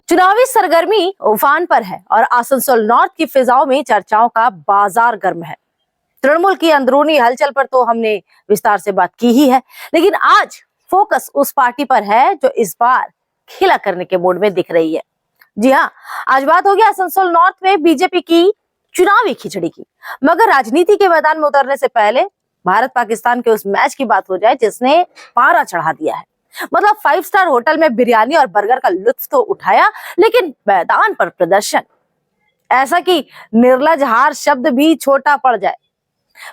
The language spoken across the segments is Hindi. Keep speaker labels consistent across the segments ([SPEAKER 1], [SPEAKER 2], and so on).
[SPEAKER 1] चुनावी सरगर्मी उफान पर है और आसनसोल नॉर्थ की फिजाओं में चर्चाओं का बाजार गर्म है। तृणमूल की अंदरूनी हलचल पर तो हमने विस्तार से बात की ही है, लेकिन आज फोकस उस पार्टी पर है जो इस बार खेला करने के मूड में दिख रही है। जी हाँ, आज बात होगी आसनसोल नॉर्थ में बीजेपी की चुनावी खिचड़ी की। मगर राजनीति के मैदान में उतरने से पहले भारत पाकिस्तान के उस मैच की बात हो जाए जिसने पारा चढ़ा दिया है। मतलब 5 स्टार होटल में बिरयानी और बर्गर का लुत्फ तो उठाया, लेकिन मैदान पर प्रदर्शन ऐसा कि निर्लज हार शब्द भी छोटा पड़ जाए।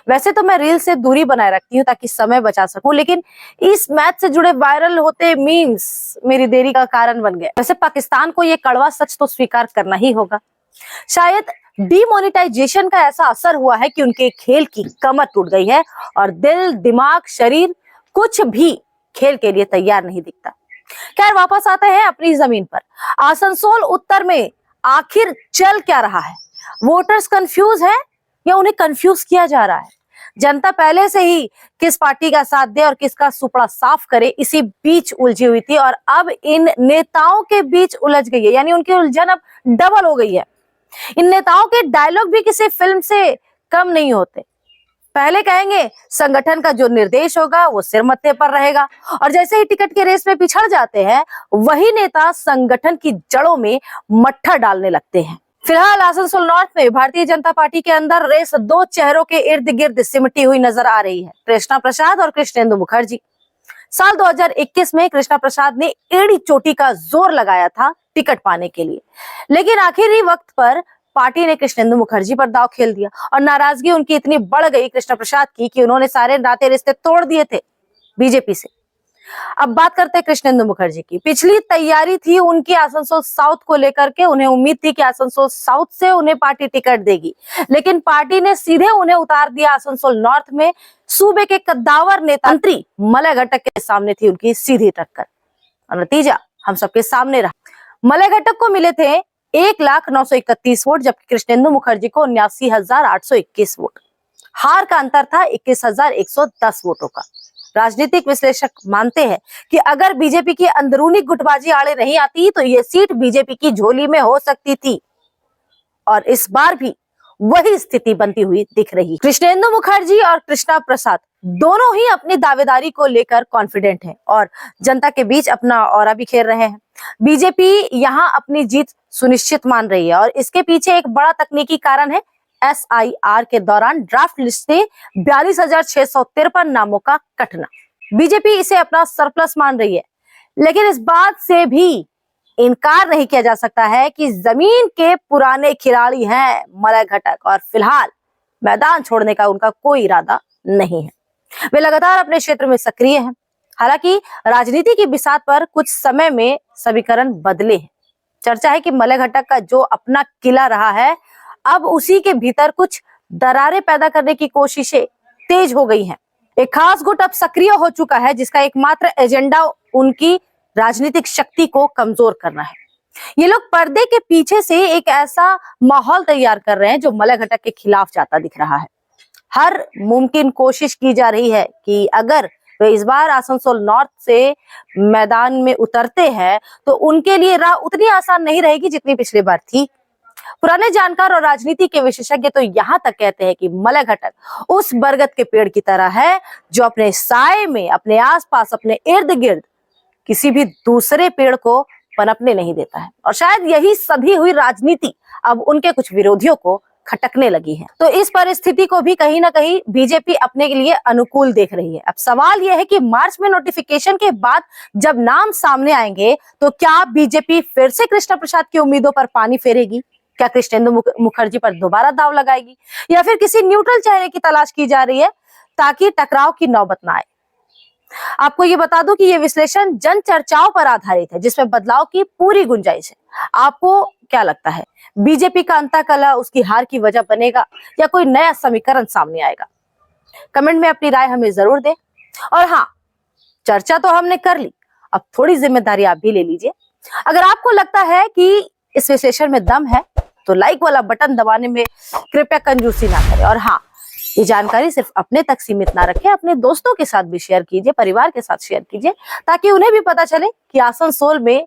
[SPEAKER 1] वैसे तो मैं रील से दूरी बनाए रखती हूँ ताकि समय बचा सकूं, लेकिन इस मैच से जुड़े वायरल होते मीम्स मेरी देरी का कारण बन गए। वैसे पाकिस्तान को ये कड़वा सच तो स्वीकार करना ही होगा। शायद डीमोनेटाइजेशन का ऐसा असर हुआ है कि उनके खेल की कमर टूट गई है और दिल, दिमाग, शरीर कुछ भी खेल के लिए तैयार नहीं दिखता। खैर, वापस आते हैं अपनी जमीन पर। आसनसोल उत्तर में आखिर चल क्या रहा है? वोटर्स कंफ्यूज है या उन्हें कंफ्यूज किया जा रहा है? जनता पहले से ही किस पार्टी का साथ दे और किसका सुपड़ा साफ करे इसी बीच उलझी हुई थी और अब इन नेताओं के बीच उलझ गई है, यानी उनकी उलझन अब डबल हो गई है। इन नेताओं के डायलॉग भी किसी फिल्म से कम नहीं होते। पहले कहेंगे संगठन का जो निर्देश होगा वो सिर मत्थे पर रहेगा, और जैसे ही टिकट के रेस में पिछड़ जाते हैं वही नेता संगठन की जड़ों में मट्ठा डालने लगते हैं। फिलहाल आसनसोल नॉर्थ में भारतीय जनता पार्टी के अंदर रेस दो चेहरों के इर्द गिर्द सिमटी हुई नजर आ रही है, कृष्णा प्रसाद और कृष्णेंदु मुखर्जी। साल 2021 में कृष्णा प्रसाद ने एड़ी चोटी का जोर लगाया था टिकट पाने के लिए, लेकिन आखिरी वक्त पर पार्टी ने कृष्णेंदु मुखर्जी पर दांव खेल दिया और नाराजगी उनकी इतनी बढ़ गई कृष्णा प्रसाद की कि उन्होंने सारे नाते रिश्ते तोड़ दिए थे बीजेपी से। अब बात करते हैं कृष्णेंदु मुखर्जी की। पिछली तैयारी थी उनकी आसनसोल साउथ को लेकर के, उन्हें उम्मीद थी कि आसनसोल साउथ से उन्हें पार्टी टिकट देगी, लेकिन पार्टी ने सीधे उन्हें उतार दिया आसनसोल नॉर्थ में। सूबे के कद्दावर नेता मंत्री मलय घटक के सामने थी उनकी सीधी टक्कर और नतीजा हम सबके सामने रहा। मलय घटक को मिले थे 1,09,31 वोट, जबकि कृष्णेंदु मुखर्जी को 79,821 वोट। हार का अंतर था 21,110 वोटों का। राजनीतिक विश्लेषक मानते हैं कि अगर बीजेपी की अंदरूनी गुटबाजी आड़े नहीं आती तो ये सीट बीजेपी की झोली में हो सकती थी, और इस बार भी वही स्थिति बनती हुई दिख रही। कृष्णेंदु मुखर्जी और कृष्णा प्रसाद दोनों ही अपनी दावेदारी को लेकर कॉन्फिडेंट हैं और जनता के बीच अपना ऑरा बिखेर रहे हैं। बीजेपी यहां अपनी जीत सुनिश्चित मान रही है और इसके पीछे एक बड़ा तकनीकी कारण है SIR के दौरान ड्राफ्ट लिस्ट से 42,653 नामों का कटना। बीजेपी इसे अपना सरप्लस मान रही है, लेकिन इस बात से भी इनकार नहीं किया जा सकता है कि जमीन के पुराने खिलाड़ी हैं मलय घटक और फिलहाल मैदान छोड़ने का उनका कोई इरादा नहीं है। वे लगातार अपने क्षेत्र में सक्रिय हैं। हालांकि राजनीति की बिसात पर कुछ समय में समीकरण बदले हैं। चर्चा है कि मलय घटक का जो अपना किला रहा है अब उसी के भीतर कुछ दरारें पैदा करने की कोशिशें तेज हो गई हैं। एक खास गुट अब सक्रिय हो चुका है जिसका एकमात्र एजेंडा उनकी राजनीतिक शक्ति को कमजोर करना है। ये लोग पर्दे के पीछे से एक ऐसा माहौल तैयार कर रहे हैं जो मलय घटक के खिलाफ जाता दिख रहा है। हर मुमकिन कोशिश की जा रही है कि अगर वे इस बार आसनसोल नॉर्थ से मैदान में उतरते हैं तो उनके लिए राह उतनी आसान नहीं रहेगी जितनी पिछली बार थी। पुराने जानकार और राजनीति के विशेषज्ञ तो यहाँ तक कहते हैं कि मलय घटक उस बरगद के पेड़ की तरह है जो अपने साए में, अपने आसपास, अपने इर्द गिर्द किसी भी दूसरे पेड़ को पनपने नहीं देता है। और शायद यही सधी हुई राजनीति अब उनके कुछ विरोधियों को खटकने लगी है। तो इस परिस्थिति को भी कहीं ना कहीं बीजेपी अपने के लिए अनुकूल देख रही है। अब सवाल यह है कि मार्च में नोटिफिकेशन के बाद जब नाम सामने आएंगे तो क्या बीजेपी फिर से कृष्णा प्रसाद की उम्मीदों पर पानी फेरेगी? क्या कृष्णेंदु मुखर्जी पर दोबारा दांव लगाएगी, या फिर किसी न्यूट्रल चेहरे की तलाश की जा रही है ताकि टकराव की नौबत ना आए? आपको ये बता दूं कि ये विश्लेषण जन चर्चाओं पर आधारित है जिसमें बदलाव की पूरी गुंजाइश है। आपको क्या लगता है, बीजेपी का अंतःकलह उसकी हार की वजह बनेगा या कोई नया समीकरण सामने आएगा? कमेंट में अपनी राय हमें जरूर दें। और हाँ, चर्चा तो हमने कर ली, अब थोड़ी जिम्मेदारी आप भी ले लीजिए। अगर आपको लगता है कि इस विश्लेषण में दम है तो लाइक वाला बटन दबाने में कृपया कंजूसी ना करें। और हाँ, ये जानकारी सिर्फ अपने तक सीमित ना रखें, अपने दोस्तों के साथ भी शेयर कीजिए, परिवार के साथ शेयर कीजिए, ताकि उन्हें भी पता चले कि आसनसोल में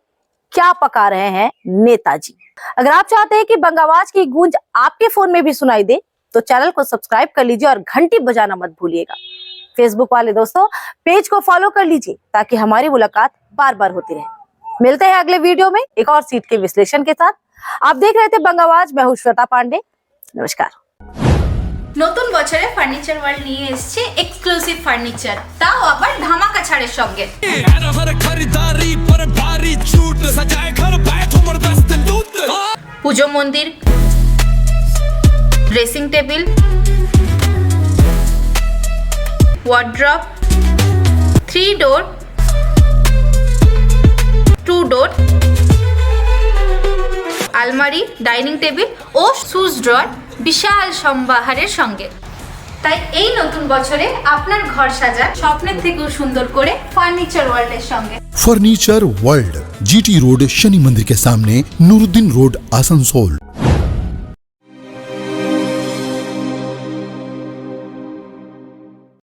[SPEAKER 1] क्या पका रहे हैं नेताजी। अगर आप चाहते हैं कि बंगावाज की गूंज आपके फोन में भी सुनाई दे तो चैनल को सब्सक्राइब कर लीजिए और घंटी बजाना मत भूलिएगा। फेसबुक वाले दोस्तों पेज को फॉलो कर लीजिए ताकि हमारी मुलाकात बार बार होती रहे। मिलते हैं अगले वीडियो में एक और सीट के विश्लेषण के साथ। आप देख रहे थे बंगावाज, मैं हूं श्वेता पांडे। नमस्कार।
[SPEAKER 2] নতুন বছরে ফার্নিচার ওয়ার্ল্ড নিয়ে এসেছে এক্সক্লুসিভ ফার্নিচার, তাও আবার ধামাকা ছাড়ের সঙ্গে। পুজো মন্দির, ড্রেসিং টেবিল, ওয়ার্ড্রপ, 3 ডোর, 2 ডোর, আলমারি, ডাইনিং টেবিল ও শুজ ড্রয়ার বিশাল সম্ভারের সঙ্গে। তাই এই নতুন বছরে আপনার ঘর সাজান স্বপ্নের থেকেও সুন্দর করে ফার্নিচার ওয়ার্ল্ডের সঙ্গে।
[SPEAKER 3] Furniture world, GT road, Shani मंदिर के सामने, नूरुद्दीन रोड, आसनसोल।